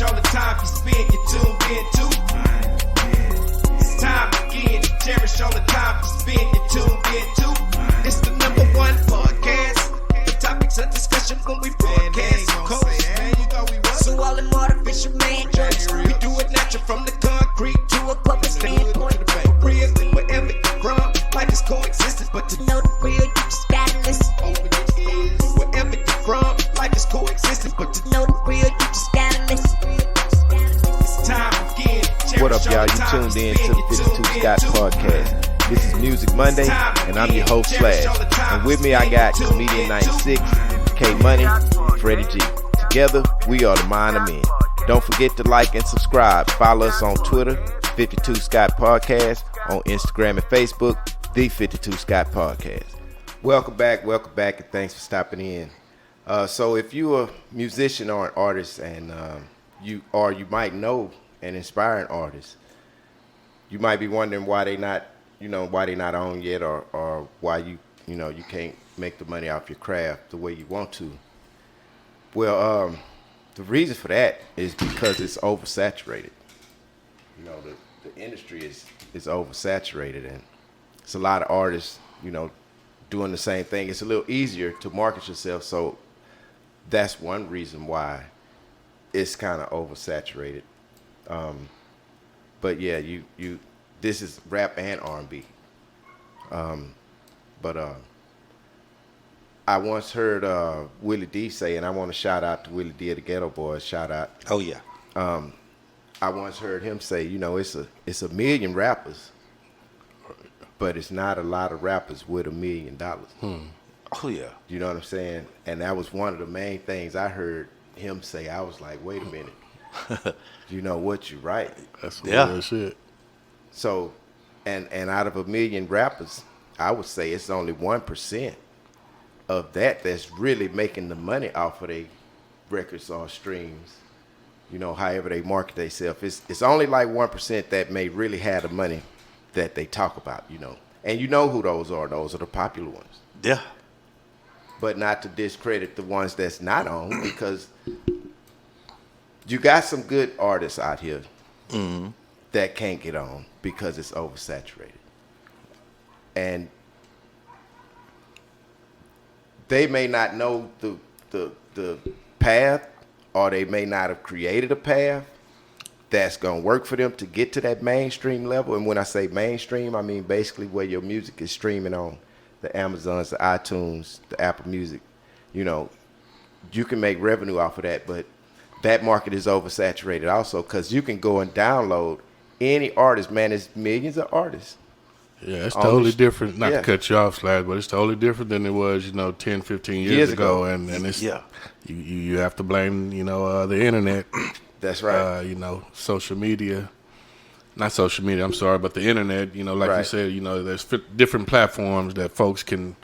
cherish all the time you spend, you tuned in to. It's time again to cherish all the time you spend, you tuned in to. It's the number one podcast. The topics of discussion when we broadcast. So all them artificial man jokes, we do it natural from the concrete to a public standpoint. Real, wherever you from, life is coexistence, but to know the real, you just gotta listen. Wherever you from, life is coexistence, but to know the real, you just gotta listen. It's time again. What up, y'all? You tuned in to the 52 Scott Podcast. This is Music Monday, and I'm your host, Slash. And with me, I got Comedian 96, K Money, Freddie G. Together, we are the Mind of Men. Don't forget to like and subscribe. Follow us on Twitter, 52 Scott Podcast, on Instagram and Facebook, The 52 Scott Podcast. Welcome back, and thanks for stopping in. So if you're a musician or an artist, and you might know an inspiring artist, you might be wondering why they not on yet, or why you can't make the money off your craft the way you want to. Well, the reason for that is because it's oversaturated. You know, the industry is oversaturated, and it's a lot of artists, doing the same thing. It's a little easier to market yourself, so that's one reason why it's kind of oversaturated. But yeah, this is rap and R&B. I once heard Willie D say, and I want to shout out to Willie D of the Ghetto Boys. Shout out. Oh yeah. I once heard him say, it's a million rappers, but it's not a lot of rappers with $1 million. Oh yeah. You know what I'm saying? And that was one of the main things I heard him say. I was like, wait a minute. You know what you right? That's real shit. So, and out of 1 million rappers, I would say it's only 1% of that's really making the money off of their records or streams. However they market themselves. It's only like 1% that may really have the money that they talk about, And you know who those are. Those are the popular ones. Yeah. But not to discredit the ones that's not on, because you got some good artists out here that can't get on because it's oversaturated. And they may not know the path, or they may not have created a path that's going to work for them to get to that mainstream level. And when I say mainstream, I mean basically where your music is streaming on the Amazons, the iTunes, the Apple Music. You can make revenue off of that, but that market is oversaturated also, because you can go and download any artist. Man, there's millions of artists. Yeah, it's totally different. Not to cut you off, Slash, but it's totally different than it was, 10, 15 years ago. And it's you have to blame, the internet. That's right. Social media. Not social media, I'm sorry, but the internet, you said, there's different platforms that folks can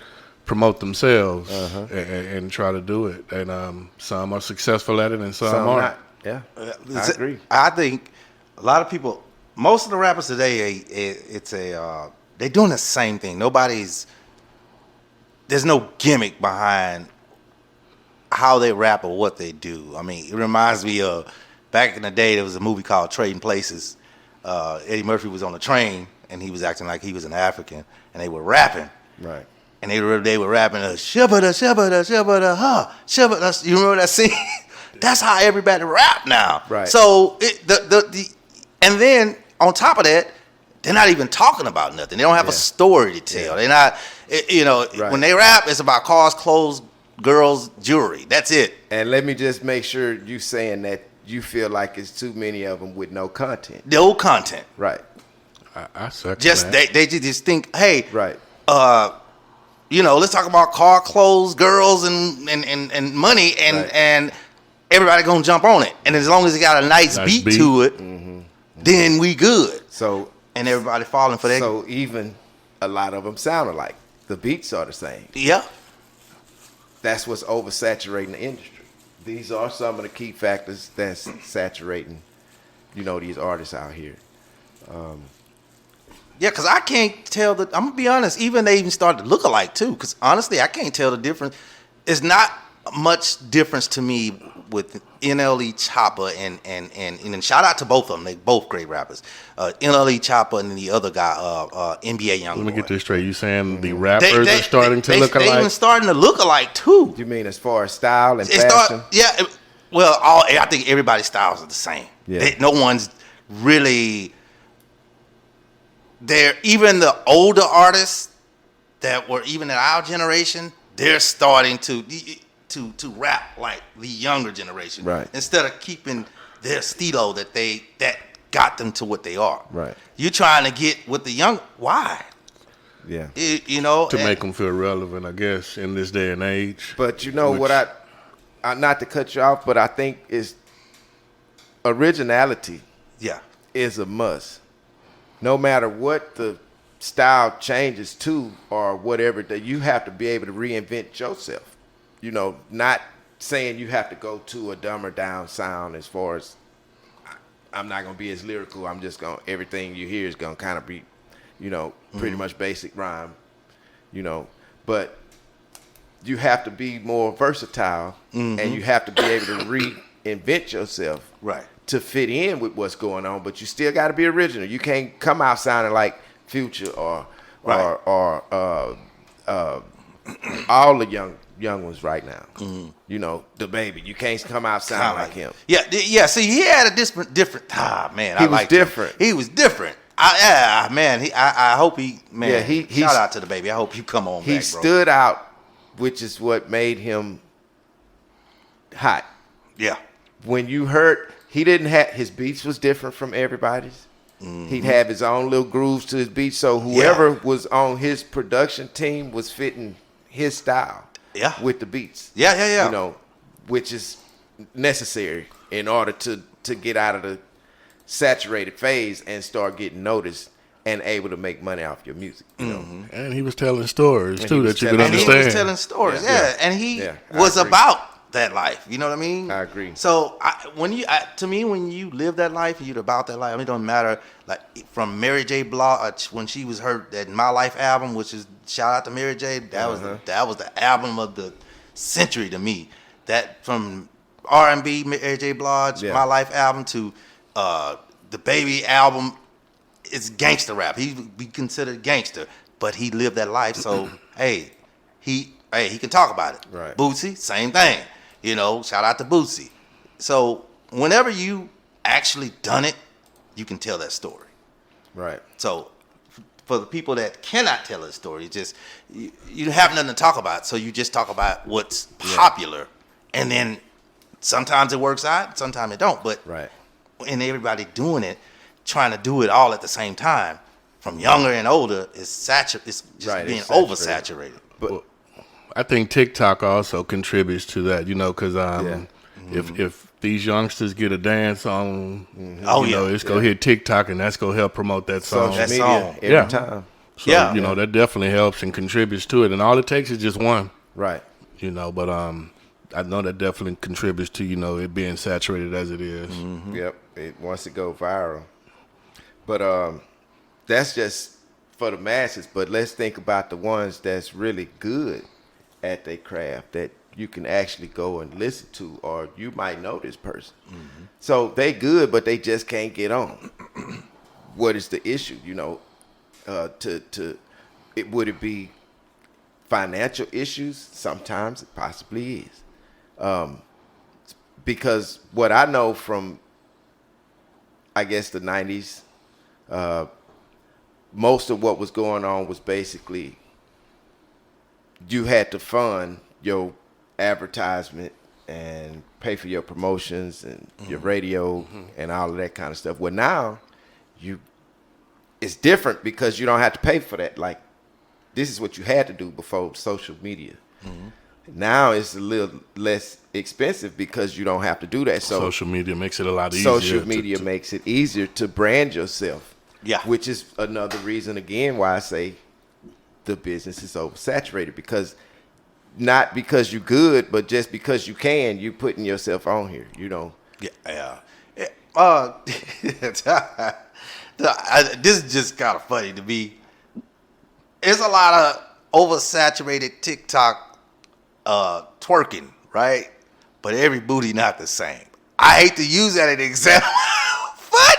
promote themselves and try to do it. And some are successful at it and some aren't. Not. Yeah, I agree. I think a lot of people, most of the rappers today, they're doing the same thing. There's no gimmick behind how they rap or what they do. I mean, it reminds me of back in the day, there was a movie called Trading Places. Eddie Murphy was on a train, and he was acting like he was an African, and they were rapping. Right. And they were rapping, shibba-da, shibba-da, shibba-da, huh, shibba-da. You remember that scene? That's how everybody rap now. Right. So, and then on top of that, they're not even talking about nothing. They don't have a story to tell. They're not, when they rap, it's about cars, clothes, girls, jewelry. That's it. And let me just make sure you saying that you feel like it's too many of them with no content. No content. Right. I second just that. They just think, hey, right. Let's talk about car, clothes, girls, and money, and everybody gonna jump on it. And as long as it got a nice beat to it, then we good. So. And everybody falling for that. So even a lot of them sound alike. The beats are the same. Yeah. That's what's oversaturating the industry. These are some of the key factors that's saturating, these artists out here. Yeah, because I can't tell I'm going to be honest, even they even started to look alike too, because honestly, I can't tell the difference. It's not much difference to me with NLE Chopper and shout out to both of them. They both great rappers. NLE Chopper and the other guy, NBA Youngboy. Let me get this straight. You saying the rappers are starting to look alike? They even starting to look alike too. You mean as far as style and fashion? I think everybody's styles are the same. Yeah. No one's really. Even the older artists that were even in our generation, they're starting to rap like the younger generation, right? Instead of keeping their stilo that got them to what they are, right? You're trying to get with the young. Why? Yeah, to make them feel relevant, I guess, in this day and age. But what I not to cut you off, but I think is originality. Yeah, is a must. No matter what the style changes to or whatever, that you have to be able to reinvent yourself. Not saying you have to go to a dumber down sound as far as I'm not going to be as lyrical. I'm just going to, everything you hear is going to kind of be, pretty much basic rhyme, but you have to be more versatile and you have to be able to reinvent yourself. Right. To fit in with what's going on, but you still got to be original. You can't come out sounding like Future or all the young ones right now. The Baby. You can't come out sounding like him. Yeah. See, he had a different. Man, he was different. He was different. I hope he. Man, he shout out to the Baby. I hope you come on back, bro. He stood out, which is what made him hot. Yeah. When you heard. He didn't have his beats was different from everybody's. He'd have his own little grooves to his beats. So whoever was on his production team was fitting his style. Yeah. With the beats. Yeah. Which is necessary in order to get out of the saturated phase and start getting noticed and able to make money off your music. And he was telling stories too that you could understand. And he was telling stories. And he was about that life, you know what I mean? I agree. So when you live that life, you're about that life. I mean, it don't matter. Like from Mary J. Blige when she was her that My Life album, which is shout out to Mary J. That was the album of the century to me. That from R&B Mary J. Blige My Life album to the Baby album, it's gangster rap. He be considered gangster, but he lived that life. So he can talk about it. Right. Bootsy, same thing. Shout out to Bootsy. So whenever you actually done it, you can tell that story. Right. So for the people that cannot tell that story, it's just you have nothing to talk about. So you just talk about what's popular, and then sometimes it works out, sometimes it don't. But and everybody doing it, trying to do it all at the same time, from younger and older, it's just being oversaturated. But I think TikTok also contributes to that, because if these youngsters get a dance on, it's gonna hit TikTok and that's gonna help promote that song. Social media every time. So that definitely helps and contributes to it, and all it takes is just one. Right. But I know that definitely contributes to it being saturated as it is. Yep. Once it go viral, but that's just for the masses. But let's think about the ones that's really good at their craft that you can actually go and listen to, or you might know this person. So they good, but they just can't get on. What is the issue? Would it be financial issues? Sometimes it possibly is. Because what I know from, I guess, the 90s, most of what was going on was basically you had to fund your advertisement and pay for your promotions and your radio and all of that kind of stuff. Well, now it's different because you don't have to pay for that. Like, this is what you had to do before social media. Now it's a little less expensive because you don't have to do that. So social media makes it a lot easier. Social media makes it easier to brand yourself. Yeah. Which is another reason, again, why I say the business is oversaturated, because not because you're good, but just because you can, you putting yourself on here, Yeah. This is just kind of funny to me. There's a lot of oversaturated TikTok twerking, right? but every booty not the same. I hate to use that as an example, but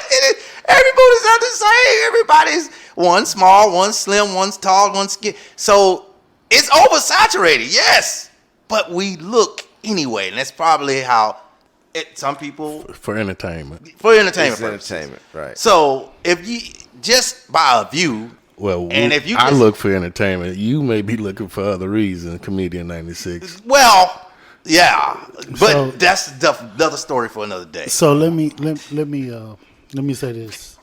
every booty's not the same. Everybody's one small, one slim, one's tall, one's skinny. So it's oversaturated, yes, but we look anyway, and that's probably how some people for entertainment. Purposes. Entertainment, right? So if you just by a view. Well, and if you I look for entertainment. You may be looking for other reasons. Comedian 96. Well, yeah, but So- that's another story for another day. So let me say this.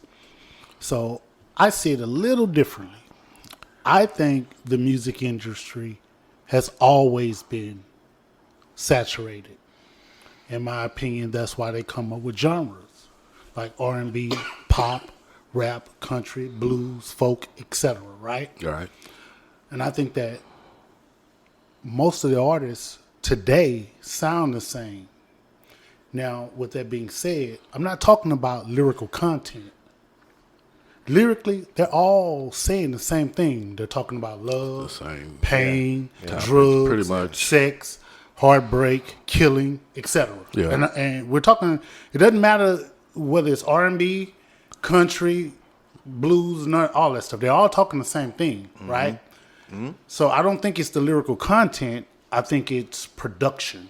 So I see it a little differently. I think the music industry has always been saturated. In my opinion, that's why they come up with genres like R&B, pop, rap, country, blues, folk, etc. Right? All right. And I think that most of the artists today sound the same. Now, with that being said, I'm not talking about lyrical content. Lyrically, they're all saying the same thing. They're talking about love, The same. pain, Yeah. drugs, Pretty much. sex, heartbreak, killing, etc. Yeah. And we're talking. It doesn't matter whether it's R&B, country, blues, all that stuff. They're all talking the same thing, right? So I don't think it's the lyrical content. I think it's production.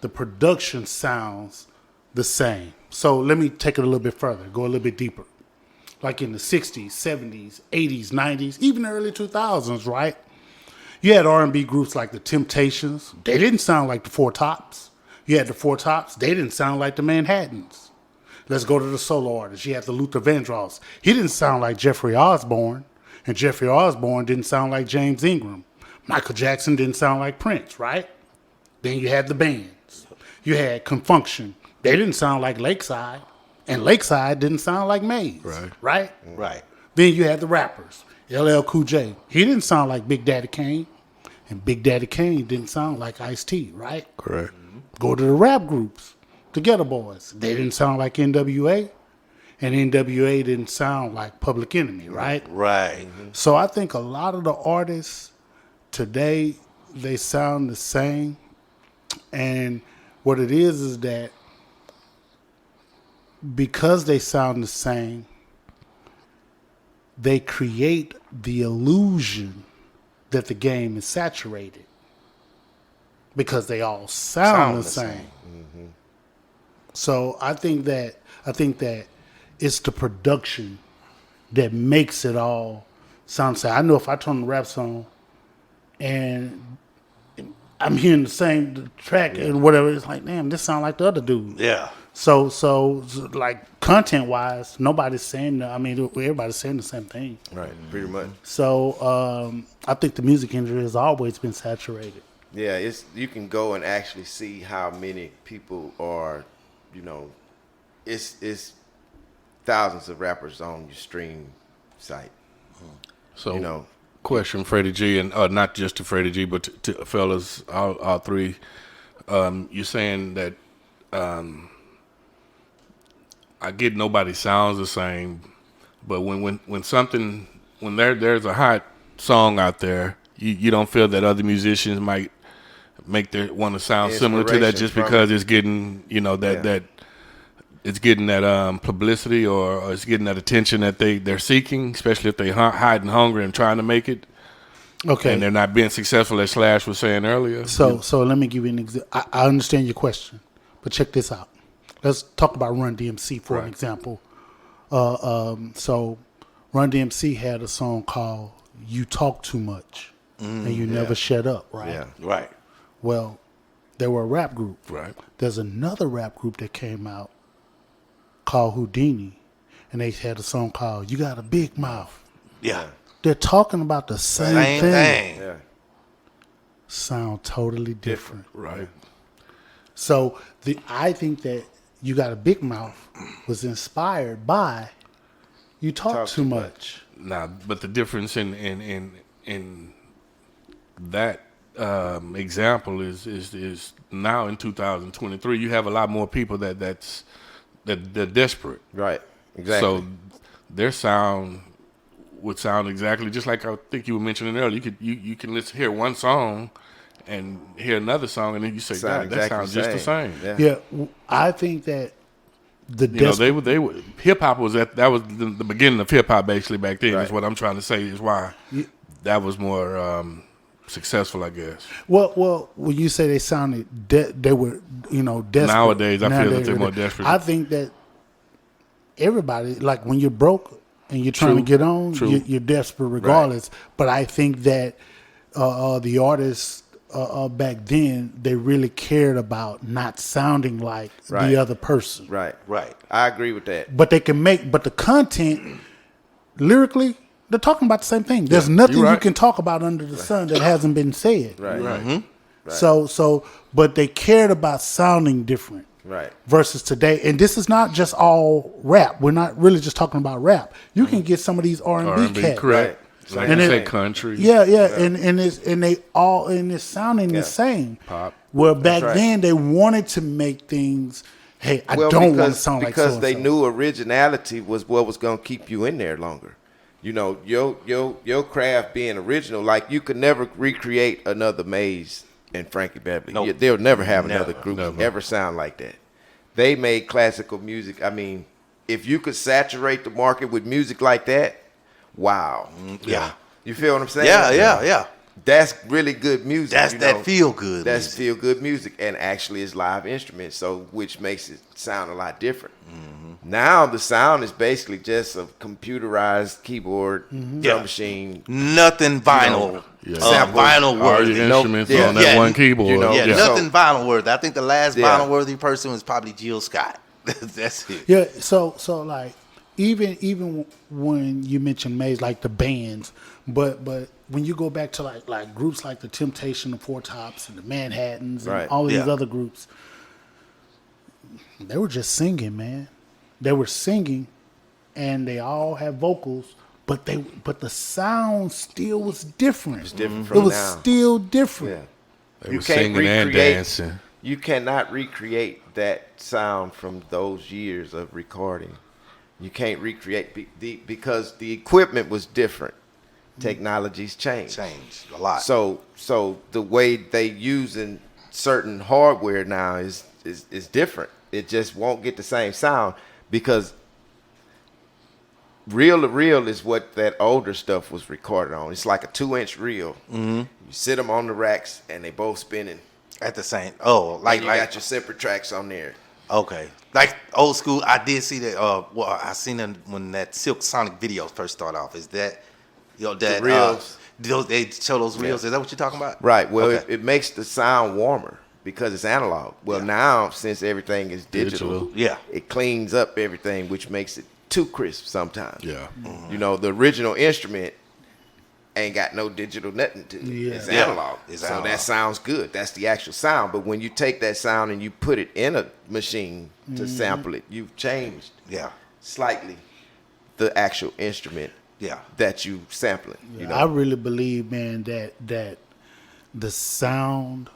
The production sounds the same. So let me take it a little bit further, go a little bit deeper. Like in the 60s, 70s, 80s, 90s, even the early 2000s, right? You had R&B groups like the Temptations. They didn't sound like the Four Tops. You had the Four Tops. They didn't sound like the Manhattans. Let's go to the solo artists. You had the Luther Vandross. He didn't sound like Jeffrey Osborne, and Jeffrey Osborne didn't sound like James Ingram. Michael Jackson didn't sound like Prince, right? Then you had the bands. You had Confunction. They didn't sound like Lakeside, and Lakeside didn't sound like Maze, right? Right. Then you had the rappers. LL Cool J. He didn't sound like Big Daddy Kane, and Big Daddy Kane didn't sound like Ice-T, right? Correct. Go to the rap groups, the Ghetto Boys. They didn't sound like NWA, and NWA didn't sound like Public Enemy, right? Right. So I think a lot of the artists today, they sound the same. And what it is that because they sound the same, they create the illusion that the game is saturated because they all sound the same. So I think that it's the production that makes it all sound the same. I know if I turn the rap song and I'm hearing the same track and whatever, it's like, damn, this sound like the other dude. Yeah. So like content wise, nobody's saying. I mean, everybody's saying the same thing. Right, pretty much. So I think the music industry has always been saturated. Yeah, it's you can go and actually see how many people are, it's thousands of rappers on your stream site. So, question, Freddie G, and not just to Freddie G, but to fellas, all three. You're saying that I get nobody sounds the same, but when there's a hot song out there, you don't feel that other musicians might make their want to sound similar to that just because it's getting that it's getting that publicity or it's getting that attention that they're seeking, especially if they hiding hungry and trying to make it. Okay, and they're not being successful, as Slash was saying earlier. So let me give you an example. I understand your question, but check this out. Let's talk about Run DMC for an example. So Run DMC had a song called "You Talk Too Much and You Never Shut Up," right? Yeah. Right. Well, they were a rap group. Right. There's another rap group that came out called Houdini, and they had a song called "You Got a Big Mouth." Yeah. They're talking about the same thing. Yeah. Sound totally different. Right. So I think that "You Got a Big Mouth" was inspired by "You Talk Too Much." Now, but the difference in that example is now in 2023, you have a lot more people they're desperate. Right. Exactly. So their sound would sound exactly just like I think you were mentioning earlier. You can hear one song and hear another song, and then you say, Sound "God, that exactly sounds just the same." Yeah, I think that the You know, they were hip hop was that was the beginning of hip hop basically back then. Right. Is what I'm trying to say is why that was more successful, I guess. Well, when you say they sounded, they were, desperate. Nowadays, I feel that they're more desperate. I think that everybody, like when you're broke and you're trying to get on, you're desperate regardless. Right. But I think that the artists back then, they really cared about not sounding like the other person. Right. I agree with that. But they can but the content, lyrically, they're talking about the same thing. There's nothing you can talk about under the sun that hasn't been said. Right. Mm-hmm. So, but they cared about sounding different. Right. Versus today, and this is not just all rap. We're not really just talking about rap. You can get some of these R&B cats. Correct. Like and you say, country. Yeah. And it's sounding the same. Pop. Well, back then they wanted to make things. Hey, I don't want to sound like because they knew originality was what was going to keep you in there longer. You know, your craft being original, like you could never recreate another Maze and Frankie Beverly. Nope. They'll never have another group ever sound like that. They made classical music. I mean, if you could saturate the market with music like that, wow. Yeah. You feel what I'm saying? Yeah. That's really good music. That's that feel good. That's feel good music, and actually it's live instruments, so which makes it sound a lot different. Mm-hmm. Now the sound is basically just a computerized keyboard, drum machine, nothing vinyl, vinyl worthy. Instruments on that one keyboard. Nothing vinyl worthy. I think the last vinyl worthy person was probably Jill Scott. That's it. Yeah. So like even when you mention Maze, like the bands, but when you go back to like groups like the Temptation, the Four Tops, and the Manhattans, and all these other groups, they were just singing, man. They were singing, and they all had vocals, but the sound still was different. It was different from now. It was still different. Yeah. They were singing and dancing. You cannot recreate that sound from those years of recording. You can't recreate because the equipment was different. Technology's changed a lot. So the way they using certain hardware now is different. It just won't get the same sound because reel to reel is what that older stuff was recorded on. It's like a 2-inch reel. Mm-hmm. You sit them on the racks and they both spinning at the same. Oh, like you got your separate tracks on there. Okay, like old school. I did see that. I seen them when that Silk Sonic video first started off. Is that that the reels? They show those reels. Is that what you're talking about? Right. Well, it makes the sound warmer because it's analog. Well, now since everything is digital, it cleans up everything, which makes it too crisp sometimes. Yeah. Mm-hmm. You know, the original instrument ain't got no digital nothing to it. Yeah. It's analog. It's analog. That sounds good. That's the actual sound. But when you take that sound and you put it in a machine to sample it, you've changed slightly the actual instrument that you sampling. You know? I really believe, man, that the sound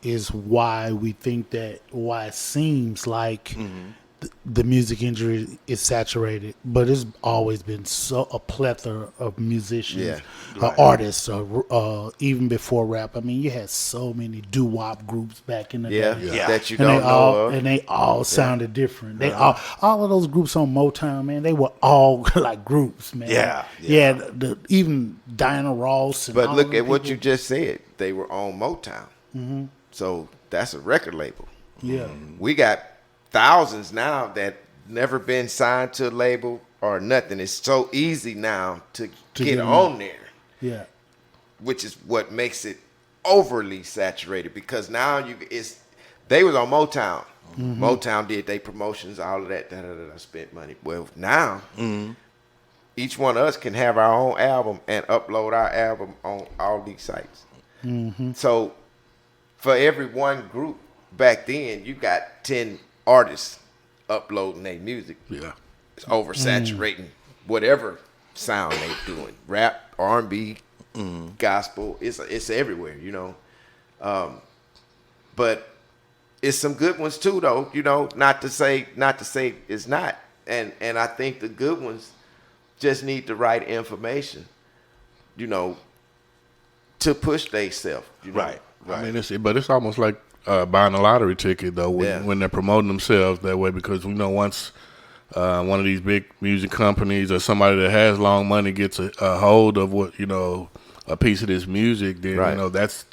is why we think that, why it seems like the music industry is saturated, but it's always been a plethora of musicians, artists, even before rap. I mean, you had so many doo-wop groups back in the day. That you don't know of. And they all sounded different. They all of those groups on Motown, man, they were all like groups, man. Even Diana Ross. And but look at what you just said. They were on Motown. Mm-hmm. So that's a record label. Yeah. We got thousands now that never been signed to a label or nothing. It's so easy now to get on there. Yeah. Which is what makes it overly saturated because now they was on Motown. Mm-hmm. Motown did their promotions, all of that, spent money. Well, now each one of us can have our own album and upload our album on all these sites. Mm-hmm. So for every one group back then, you got 10 artists uploading their music. Yeah, it's oversaturating whatever sound they doing. Rap, R&B, gospel. It's everywhere, you know. But it's some good ones too, though. You know, not to say it's not. And I think the good ones just need the right information, you know, to push themselves. You know? I mean, it's almost like buying a lottery ticket though when they're promoting themselves that way, because we know once one of these big music companies or somebody that has long money gets a hold of what a piece of this music, then that's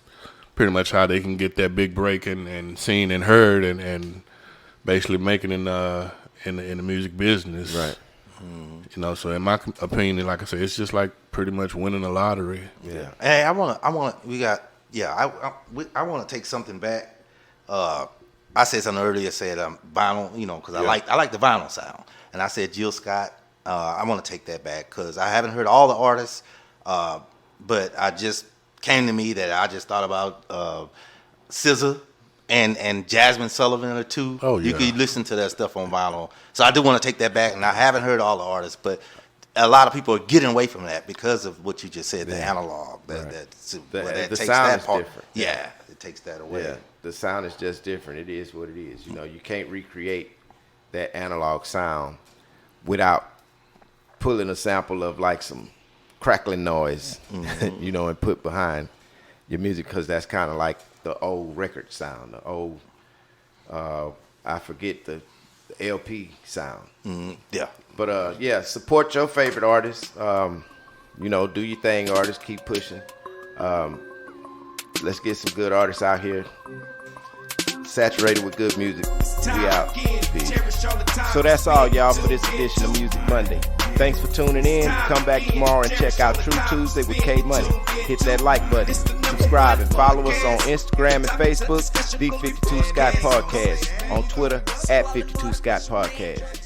pretty much how they can get that big break and seen and heard and basically making in the music business, right? So in my opinion, like I said, it's just like pretty much winning a lottery. Yeah. Hey, I want to take something back. I said something earlier. Said vinyl, because I like the vinyl sound, and I said Jill Scott. I want to take that back because I haven't heard all the artists, but I just came to me that I just thought about SZA and Jasmine Sullivan or two. Oh yeah, you could listen to that stuff on vinyl. So I do want to take that back, and I haven't heard all the artists, but a lot of people are getting away from that because of what you just said, the analog. That the takes sound that is part. different. Yeah, it takes that away. Yeah, the sound is just different. It is what it is. You can't recreate that analog sound without pulling a sample of like some crackling noise, and put behind your music, because that's kind of like the old record sound, the old, I forget the LP sound. Yeah. But support your favorite artists. Do your thing, artists. Keep pushing. Let's get some good artists out here. Saturated with good music. We out. Peace. So that's all, y'all, for this edition of Music Monday. Thanks for tuning in. Come back tomorrow and check out True Tuesday with K Money. Hit that like button, subscribe, and follow us on Instagram and Facebook, The 52 Scott Podcast. On Twitter, @52 Scott Podcast.